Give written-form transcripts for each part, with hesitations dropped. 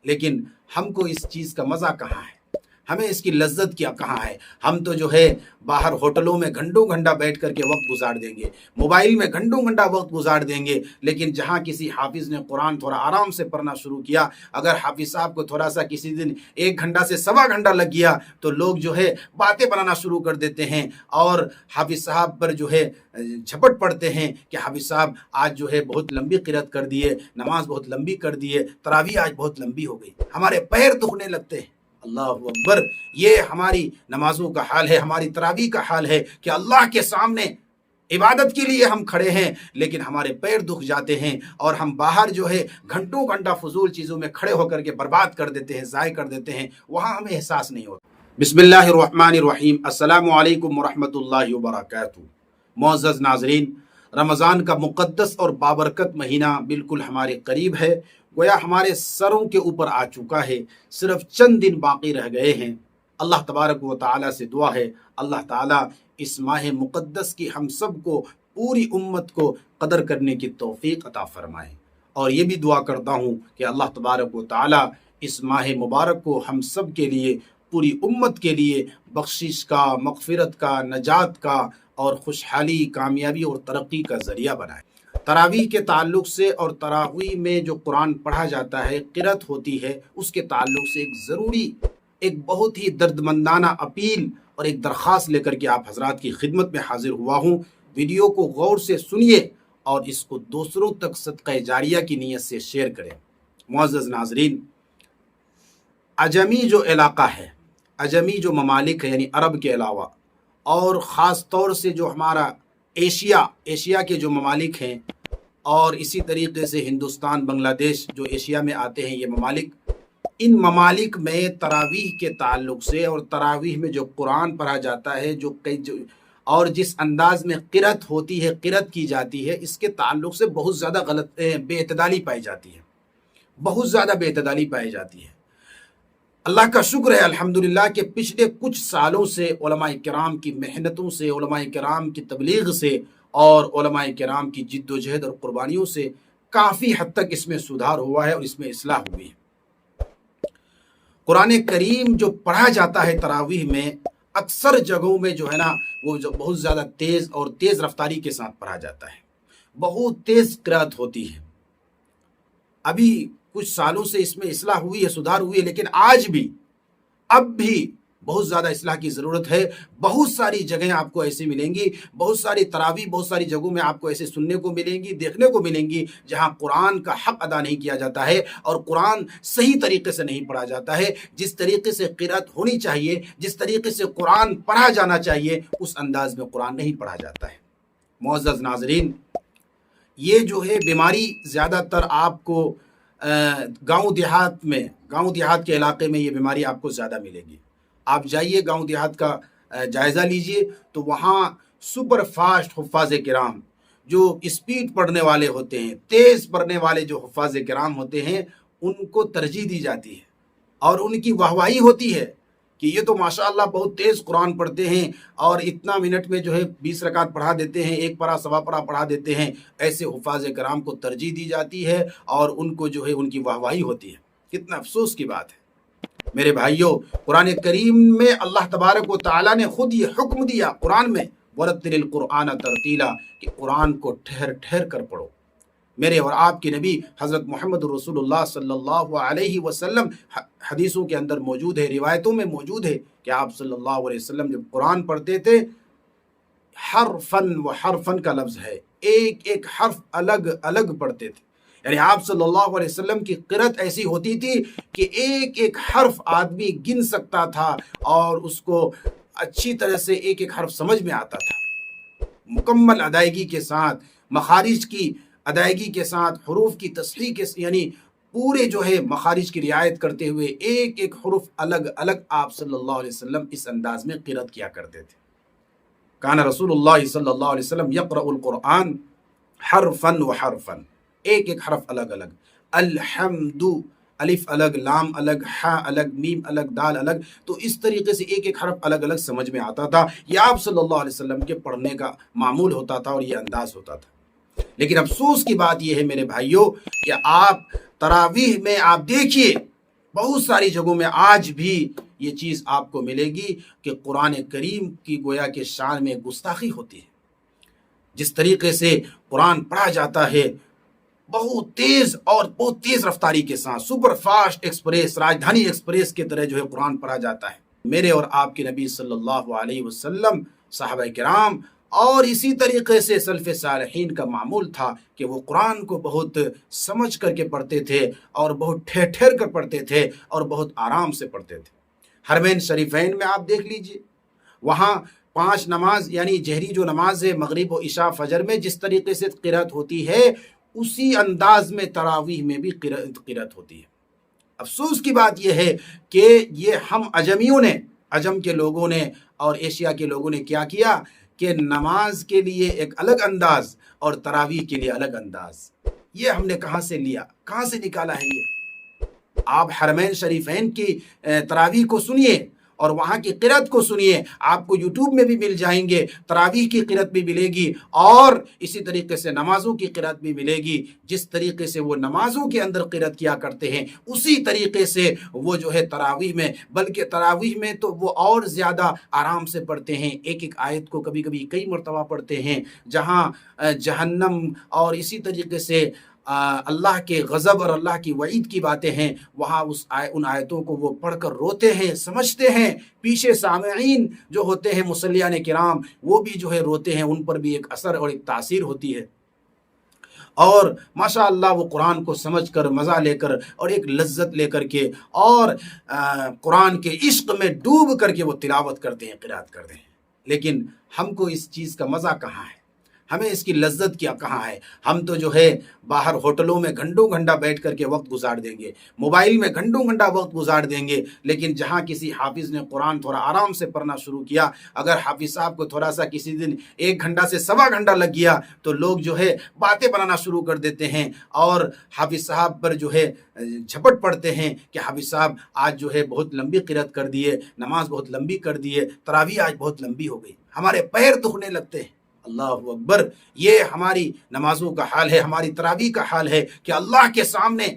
لیکن ہم کو اس چیز کا مزہ کہاں ہے، ہمیں اس کی لذت کیا کہاں ہے؟ ہم تو جو ہے باہر ہوٹلوں میں گھنٹوں گھنٹہ بیٹھ کر کے وقت گزار دیں گے، موبائل میں گھنٹوں گھنٹہ وقت گزار دیں گے، لیکن جہاں کسی حافظ نے قرآن تھوڑا آرام سے پڑھنا شروع کیا، اگر حافظ صاحب کو تھوڑا سا کسی دن 1 گھنٹہ سے 1.25 گھنٹہ لگ گیا تو لوگ جو ہے باتیں بنانا شروع کر دیتے ہیں اور حافظ صاحب پر جو ہے جھپٹ پڑتے ہیں کہ حافظ صاحب آج جو ہے بہت لمبی قرات کر دیے، نماز بہت لمبی کر دیے، تراویح آج بہت لمبی ہو گئی، ہمارے پیر دکھنے لگتے ہیں۔ اللہ اکبر، یہ ہماری نمازوں کا حال ہے، ہماری تراویح کا حال ہے کہ اللہ کے سامنے عبادت کے لیے ہم کھڑے ہیں لیکن ہمارے پیر دکھ جاتے ہیں اور ہم باہر جو ہے گھنٹوں گھنٹہ فضول چیزوں میں کھڑے ہو کر کے برباد کر دیتے ہیں، ضائع کر دیتے ہیں، وہاں ہمیں احساس نہیں ہوتا۔ بسم اللہ الرحمن الرحیم، السلام علیکم ورحمۃ اللہ وبرکاتہ۔ معزز ناظرین، رمضان کا مقدس اور بابرکت مہینہ بالکل ہمارے قریب ہے، گویا ہمارے سروں کے اوپر آ چکا ہے، صرف چند دن باقی رہ گئے ہیں۔ اللہ تبارک و تعالیٰ سے دعا ہے اللہ تعالیٰ اس ماہ مقدس کی ہم سب کو، پوری امت کو قدر کرنے کی توفیق عطا فرمائے، اور یہ بھی دعا کرتا ہوں کہ اللہ تبارک و تعالیٰ اس ماہ مبارک کو ہم سب کے لیے، پوری امت کے لیے بخشش کا، مغفرت کا، نجات کا اور خوشحالی، کامیابی اور ترقی کا ذریعہ بنائے۔ تراویح کے تعلق سے اور تراویح میں جو قرآن پڑھا جاتا ہے، قرات ہوتی ہے، اس کے تعلق سے ایک ضروری، ایک بہت ہی دردمندانہ اپیل اور ایک درخواست لے کر کے آپ حضرات کی خدمت میں حاضر ہوا ہوں۔ ویڈیو کو غور سے سنیے اور اس کو دوسروں تک صدقہ جاریہ کی نیت سے شیئر کریں۔ معزز ناظرین، عجمی جو علاقہ ہے، عجمی جو ممالک ہے، یعنی عرب کے علاوہ، اور خاص طور سے جو ہمارا ایشیا کے جو ممالک ہیں، اور اسی طریقے سے ہندوستان، بنگلہ دیش جو ایشیا میں آتے ہیں، یہ ممالک، ان ممالک میں تراویح کے تعلق سے اور تراویح میں جو قرآن پڑھا جاتا ہے، اور جس انداز میں قرات ہوتی ہے، قرات کی جاتی ہے، اس کے تعلق سے بہت زیادہ بے اعتدالی پائی جاتی ہے، بہت زیادہ بے اعتدالی پائی جاتی ہے۔ اللہ کا شکر ہے الحمدللہ کہ پچھلے کچھ سالوں سے علماء کرام کی محنتوں سے، علماء کرام کی تبلیغ سے اور علماء کرام کی جد و جہد اور قربانیوں سے کافی حد تک اس میں سدھار ہوا ہے اور اس میں اصلاح ہوئی ہے۔ قرآن کریم جو پڑھا جاتا ہے تراویح میں، اکثر جگہوں میں جو ہے نا، وہ جو بہت زیادہ تیز اور تیز رفتاری کے ساتھ پڑھا جاتا ہے، بہت تیز قرات ہوتی ہے۔ ابھی کچھ سالوں سے اس میں اصلاح ہوئی ہے، سدھار ہوئی ہے، لیکن اب بھی بہت زیادہ اصلاح کی ضرورت ہے۔ بہت ساری جگہیں آپ کو ایسے ملیں گی، بہت ساری تراویح بہت ساری جگہوں میں آپ کو ایسے سننے کو ملیں گی، دیکھنے کو ملیں گی، جہاں قرآن کا حق ادا نہیں کیا جاتا ہے اور قرآن صحیح طریقے سے نہیں پڑھا جاتا ہے، جس طریقے سے قرات ہونی چاہیے، جس طریقے سے قرآن پڑھا جانا چاہیے، اس انداز میں قرآن نہیں پڑھا جاتا ہے۔ معزز ناظرین، یہ جو ہے بیماری زیادہ تر آپ کو گاؤں دیہات کے علاقے میں یہ بیماری آپ کو زیادہ ملے گی۔ آپ جائیے گاؤں دیہات کا جائزہ لیجئے تو وہاں سپر فاسٹ حفاظ کرام، جو اسپیڈ پڑھنے والے ہوتے ہیں، تیز پڑھنے والے جو حفاظ کرام ہوتے ہیں، ان کو ترجیح دی جاتی ہے اور ان کی واہواہی ہوتی ہے کہ یہ تو ماشاءاللہ بہت تیز قرآن پڑھتے ہیں اور اتنا منٹ میں جو ہے 20 رکعت پڑھا دیتے ہیں، 1 پارہ سوا پارہ پڑھا دیتے ہیں۔ ایسے حفاظ کرام کو ترجیح دی جاتی ہے اور ان کو جو ہے ان کی واہواہی ہوتی ہے۔ کتنا افسوس کی بات ہے میرے بھائیوں، قرآن کریم میں اللہ تبارک و تعالیٰ نے خود یہ حکم دیا قرآن میں، وَرَتِّلِ الْقُرْآنَ تَرْتِیلًا، کہ قرآن کو ٹھہر ٹھہر کر پڑھو۔ میرے اور آپ کے نبی حضرت محمد رسول اللہ صلی اللہ علیہ وسلم، حدیثوں کے اندر موجود ہے، روایتوں میں موجود ہے کہ آپ صلی اللہ علیہ وسلم جب قرآن پڑھتے تھے، حرفاً و حرفاً کا لفظ ہے، ایک ایک حرف الگ الگ پڑھتے تھے، یعنی آپ صلی اللہ علیہ وسلم کی قرات ایسی ہوتی تھی کہ ایک ایک حرف آدمی گن سکتا تھا اور اس کو اچھی طرح سے ایک ایک حرف سمجھ میں آتا تھا، مکمل ادائیگی کے ساتھ، مخارج کی ادائیگی کے ساتھ، حروف کی تصحیح کے، یعنی پورے جو ہے مخارج کی رعایت کرتے ہوئے ایک ایک حرف الگ الگ آپ صلی اللہ علیہ وسلم اس انداز میں قرات کیا کرتے تھے۔ کان رسول اللہ صلی اللہ علیہ وسلم یقرأ القرآن حرفا و حرفا، ایک ایک حرف الگ الگ، الحمد، الف الگ، لام الگ، ہا الگ، میم الگ، دال الگ، تو اس طریقے سے ایک ایک حرف الگ الگ سمجھ میں آتا تھا۔ یہ آپ صلی اللہ علیہ وسلم کے پڑھنے کا معمول ہوتا تھا اور یہ انداز ہوتا تھا۔ لیکن افسوس کی بات یہ ہے میرے بھائیوں کہ آپ تراویح میں آپ دیکھیے بہت ساری جگہوں میں آج بھی یہ چیز آپ کو ملے گی کہ قرآن کریم کی گویا کے شان میں گستاخی ہوتی ہے۔ جس طریقے سے قرآن پڑھا جاتا ہے بہت تیز رفتاری کے ساتھ، سپر فاسٹ ایکسپریس، راجدھانی ایکسپریس کی طرح جو ہے قرآن پڑھا جاتا ہے۔ میرے اور آپ کے نبی صلی اللہ علیہ وسلم، صحابہ کرام اور اسی طریقے سے سلف صالحین کا معمول تھا کہ وہ قرآن کو بہت سمجھ کر کے پڑھتے تھے اور بہت ٹھہر ٹھہر کر پڑھتے تھے اور بہت آرام سے پڑھتے تھے۔ حرمین شریفین میں آپ دیکھ لیجئے، وہاں 5 نماز یعنی جہری جو نماز ہے مغرب و عشاء فجر میں جس طریقے سے قرأت ہوتی ہے، اسی انداز میں تراویح میں بھی قرأت ہوتی ہے۔ افسوس کی بات یہ ہے کہ یہ ہم عجمیوں نے، عجم کے لوگوں نے اور ایشیا کے لوگوں نے کیا کیا کہ نماز کے لیے ایک الگ انداز اور تراویح کے لیے الگ انداز، یہ ہم نے کہاں سے لیا، کہاں سے نکالا ہے یہ؟ آپ حرمین شریفین کی تراویح کو سنیے اور وہاں کی قرأت کو سنیے، آپ کو یوٹیوب میں بھی مل جائیں گے، تراویح کی قرأت بھی ملے گی اور اسی طریقے سے نمازوں کی قرأت بھی ملے گی۔ جس طریقے سے وہ نمازوں کے اندر قرأت کیا کرتے ہیں اسی طریقے سے وہ جو ہے تراویح میں، بلکہ تراویح میں تو وہ اور زیادہ آرام سے پڑھتے ہیں، ایک ایک آیت کو کبھی کبھی کئی مرتبہ پڑھتے ہیں، جہاں جہنم اور اسی طریقے سے اللہ کے غضب اور اللہ کی وعید کی باتیں ہیں، وہاں ان آیتوں کو وہ پڑھ کر روتے ہیں، سمجھتے ہیں۔ پیچھے سامعین جو ہوتے ہیں مصلیان کرام وہ بھی جو ہے روتے ہیں، ان پر بھی ایک اثر اور ایک تاثیر ہوتی ہے، اور ماشاءاللہ وہ قرآن کو سمجھ کر مزہ لے کر اور ایک لذت لے کر کے اور قرآن کے عشق میں ڈوب کر کے وہ تلاوت کرتے ہیں، قرأت کرتے ہیں۔ لیکن ہم کو اس چیز کا مزہ کہاں ہے، ہمیں اس کی لذت کیا کہاں ہے؟ ہم تو جو ہے باہر ہوٹلوں میں گھنٹوں گھنٹہ بیٹھ کر کے وقت گزار دیں گے، موبائل میں گھنٹوں گھنٹہ وقت گزار دیں گے، لیکن جہاں کسی حافظ نے قرآن تھوڑا آرام سے پڑھنا شروع کیا، اگر حافظ صاحب کو تھوڑا سا کسی دن 1 گھنٹہ سے 1.25 گھنٹہ لگ گیا تو لوگ جو ہے باتیں بنانا شروع کر دیتے ہیں اور حافظ صاحب پر جو ہے جھپٹ پڑتے ہیں کہ حافظ صاحب آج جو ہے بہت لمبی قرأت کر دیے، نماز بہت لمبی کر دیے، تراویح آج بہت لمبی ہو گئی، ہمارے پیر دکھنے لگتے ہیں۔ اللہ اکبر، یہ ہماری نمازوں کا حال ہے، ہماری تراویح کا حال ہے کہ اللہ کے سامنے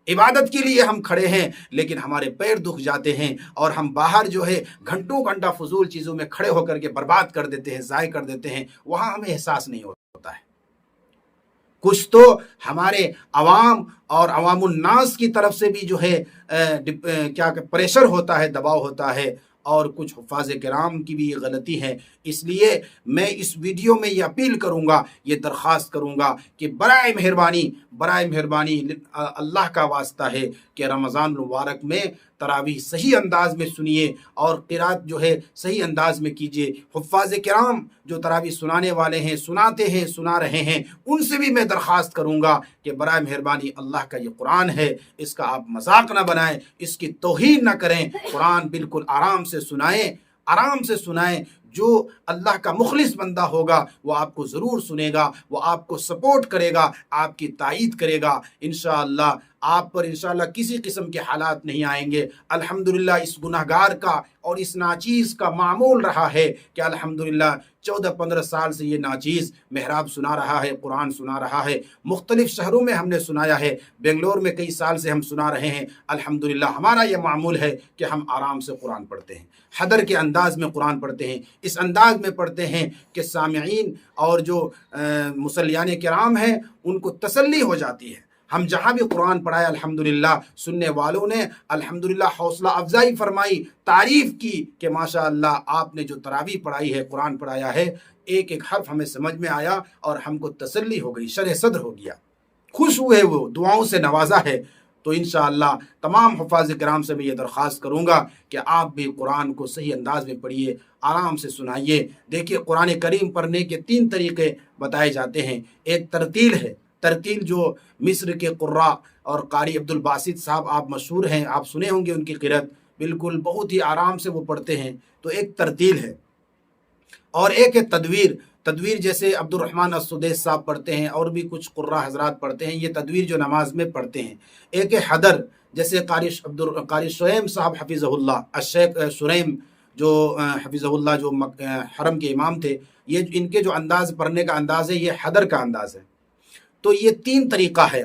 عبادت کے لیے ہم کھڑے ہیں لیکن ہمارے پیر دکھ جاتے ہیں اور ہم باہر جو ہے گھنٹوں گھنٹہ فضول چیزوں میں کھڑے ہو کر کے برباد کر دیتے ہیں، ضائع کر دیتے ہیں، وہاں ہمیں احساس نہیں ہوتا ہے۔ کچھ تو ہمارے عوام اور عوام الناس کی طرف سے بھی جو ہے کیا پریشر ہوتا ہے، دباؤ ہوتا ہے، اور کچھ حفاظ کرام کی بھی یہ غلطی ہے۔ اس لیے میں اس ویڈیو میں یہ اپیل کروں گا، یہ درخواست کروں گا کہ برائے مہربانی اللہ کا واسطہ ہے کہ رمضان المبارک میں تراویح صحیح انداز میں سنیے اور قرأت جو ہے صحیح انداز میں کیجیے۔ حفاظ کرام جو تراویح سنانے والے ہیں، سناتے ہیں، سنا رہے ہیں، ان سے بھی میں درخواست کروں گا کہ برائے مہربانی اللہ کا یہ قرآن ہے، اس کا آپ مذاق نہ بنائیں، اس کی توہین نہ کریں، قرآن بالکل آرام سے سنائیں۔ جو اللہ کا مخلص بندہ ہوگا وہ آپ کو ضرور سنے گا، وہ آپ کو سپورٹ کرے گا، آپ کی تائید کرے گا، انشاءاللہ آپ پر انشاءاللہ کسی قسم کے حالات نہیں آئیں گے۔ الحمدللہ اس گناہگار کا اور اس ناچیز کا معمول رہا ہے کہ الحمدللہ 14-15 سال سے یہ ناچیز محراب سنا رہا ہے، قرآن سنا رہا ہے، مختلف شہروں میں ہم نے سنایا ہے، بنگلور میں کئی سال سے ہم سنا رہے ہیں۔ الحمدللہ ہمارا یہ معمول ہے کہ ہم آرام سے قرآن پڑھتے ہیں، حدر کے انداز میں قرآن پڑھتے ہیں، اس انداز میں پڑھتے ہیں کہ سامعین اور جو مصلیان کرام ہیں ان کو تسلی ہو جاتی ہے۔ ہم جہاں بھی قرآن پڑھائے الحمدللہ سننے والوں نے الحمدللہ حوصلہ افزائی فرمائی، تعریف کی کہ ماشاءاللہ آپ نے جو تراویح پڑھائی ہے، قرآن پڑھایا ہے، ایک ایک حرف ہمیں سمجھ میں آیا اور ہم کو تسلی ہو گئی، شرح صدر ہو گیا، خوش ہوئے، وہ دعاؤں سے نوازا ہے۔ تو انشاءاللہ تمام حفاظ کرام سے میں یہ درخواست کروں گا کہ آپ بھی قرآن کو صحیح انداز میں پڑھیے، آرام سے سنائیے۔ دیکھیے قرآن کریم پڑھنے کے 3 طریقے بتائے جاتے ہیں۔ ایک ترتیل ہے، ترتیل جو مصر کے قراء اور قاری عبد الباسط صاحب آپ مشہور ہیں، آپ سنے ہوں گے ان کی قرأت، بالکل بہت ہی آرام سے وہ پڑھتے ہیں، تو ایک ترتیل ہے۔ اور ایک ہے تدویر جیسے عبد الرحمن السدیس صاحب پڑھتے ہیں اور بھی کچھ قراء حضرات پڑھتے ہیں، یہ تدویر جو نماز میں پڑھتے ہیں۔ ایک ہے حدر جیسے قاری شعیم صاحب حفظہ اللہ، الشیخ شریم جو حفظہ اللہ جو حرم کے امام تھے، یہ ان کے جو انداز پڑھنے کا انداز ہے یہ حدر کا انداز ہے۔ تو یہ 3 طریقہ ہے۔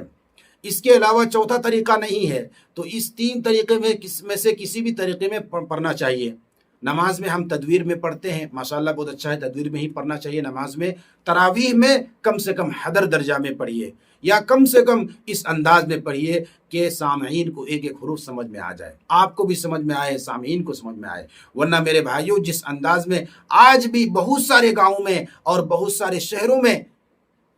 اس کے علاوہ چوتھا طریقہ نہیں ہے، تو اس تین طریقے میں سے کسی بھی طریقے میں پڑھنا چاہیے۔ نماز میں ہم تدویر میں پڑھتے ہیں، ماشاءاللہ بہت اچھا ہے، تدویر میں ہی پڑھنا چاہیے نماز میں۔ تراویح میں کم سے کم حدر درجہ میں پڑھیے، یا کم سے کم اس انداز میں پڑھیے کہ سامعین کو ایک ایک حروف سمجھ میں آ جائے، آپ کو بھی سمجھ میں آئے، سامعین کو سمجھ میں آئے۔ ورنہ میرے بھائیوں، جس انداز میں آج بھی بہت سارے گاؤں میں اور بہت سارے شہروں میں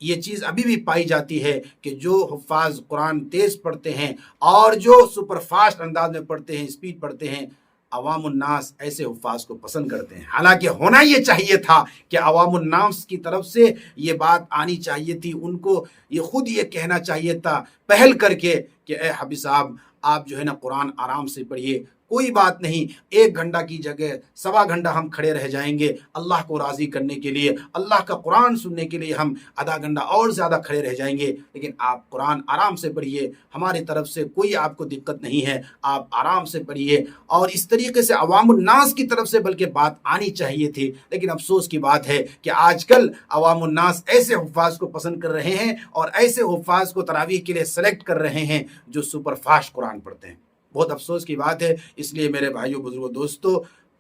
یہ چیز ابھی بھی پائی جاتی ہے کہ جو حفاظ قرآن تیز پڑھتے ہیں اور جو سپر فاسٹ انداز میں پڑھتے ہیں، اسپیڈ پڑھتے ہیں، عوام الناس ایسے حفاظ کو پسند کرتے ہیں۔ حالانکہ ہونا یہ چاہیے تھا کہ عوام الناس کی طرف سے یہ بات آنی چاہیے تھی، ان کو یہ خود یہ کہنا چاہیے تھا پہل کر کے کہ اے حبیب صاحب، آپ جو ہے نا قرآن آرام سے پڑھیے، کوئی بات نہیں، 1 گھنٹہ کی جگہ 1.25 گھنٹہ ہم کھڑے رہ جائیں گے اللہ کو راضی کرنے کے لیے، اللہ کا قرآن سننے کے لیے ہم آدھا گھنٹہ اور زیادہ کھڑے رہ جائیں گے، لیکن آپ قرآن آرام سے پڑھیے، ہماری طرف سے کوئی آپ کو دقت نہیں ہے، آپ آرام سے پڑھیے۔ اور اس طریقے سے عوام الناس کی طرف سے بلکہ بات آنی چاہیے تھی، لیکن افسوس کی بات ہے کہ آج کل عوام الناس ایسے حفاظ کو پسند کر رہے ہیں اور ایسے حفاظ کو تراویح کے لیے سلیکٹ کر رہے ہیں جو سپر فاسٹ قرآن پڑھتے ہیں۔ بہت افسوس کی بات ہے۔ اس لیے میرے بھائیوں، بزرگوں، دوستو،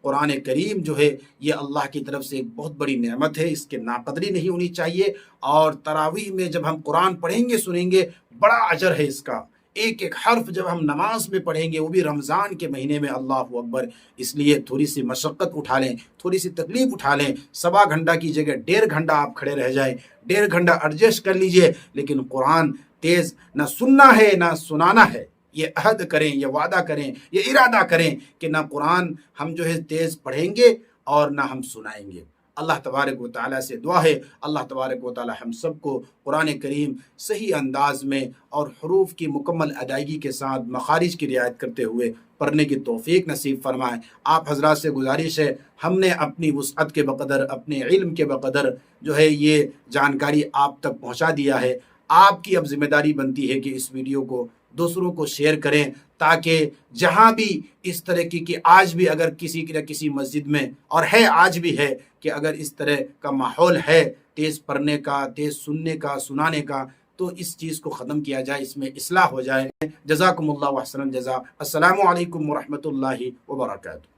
قرآن کریم جو ہے یہ اللہ کی طرف سے ایک بہت بڑی نعمت ہے، اس کے ناقدری نہیں ہونی چاہیے۔ اور تراویح میں جب ہم قرآن پڑھیں گے، سنیں گے، بڑا اجر ہے اس کا، ایک ایک حرف جب ہم نماز میں پڑھیں گے، وہ بھی رمضان کے مہینے میں، اللہ اکبر۔ اس لیے تھوڑی سی مشقت اٹھا لیں، تھوڑی سی تکلیف اٹھا لیں، 1.25 گھنٹہ کی جگہ 1.5 گھنٹہ آپ کھڑے رہ جائیں، 1.5 گھنٹہ ایڈجسٹ کر لیجئے، لیکن قرآن تیز نہ سننا ہے نہ سنانا ہے۔ یہ عہد کریں، یہ وعدہ کریں، یہ ارادہ کریں کہ نہ قرآن ہم جو ہے تیز پڑھیں گے اور نہ ہم سنائیں گے۔ اللہ تبارک و تعالیٰ سے دعا ہے، اللہ تبارک و تعالیٰ ہم سب کو قرآن کریم صحیح انداز میں اور حروف کی مکمل ادائیگی کے ساتھ مخارج کی رعایت کرتے ہوئے پڑھنے کی توفیق نصیب فرمائے۔ آپ حضرات سے گزارش ہے، ہم نے اپنی وسعت کے بقدر، اپنے علم کے بقدر جو ہے یہ جانکاری آپ تک پہنچا دیا ہے۔ آپ کی اب ذمہ داری بنتی ہے کہ اس ویڈیو کو دوسروں کو شیئر کریں، تاکہ جہاں بھی اس طرح کی آج بھی اگر کسی نہ کسی مسجد میں، اور ہے آج بھی ہے، کہ اگر اس طرح کا ماحول ہے تیز پڑھنے کا، تیز سننے کا، سنانے کا، تو اس چیز کو ختم کیا جائے، اس میں اصلاح ہو جائے۔ جزاکم اللہ احسن الجزا۔ السلام علیکم ورحمۃ اللہ وبرکاتہ۔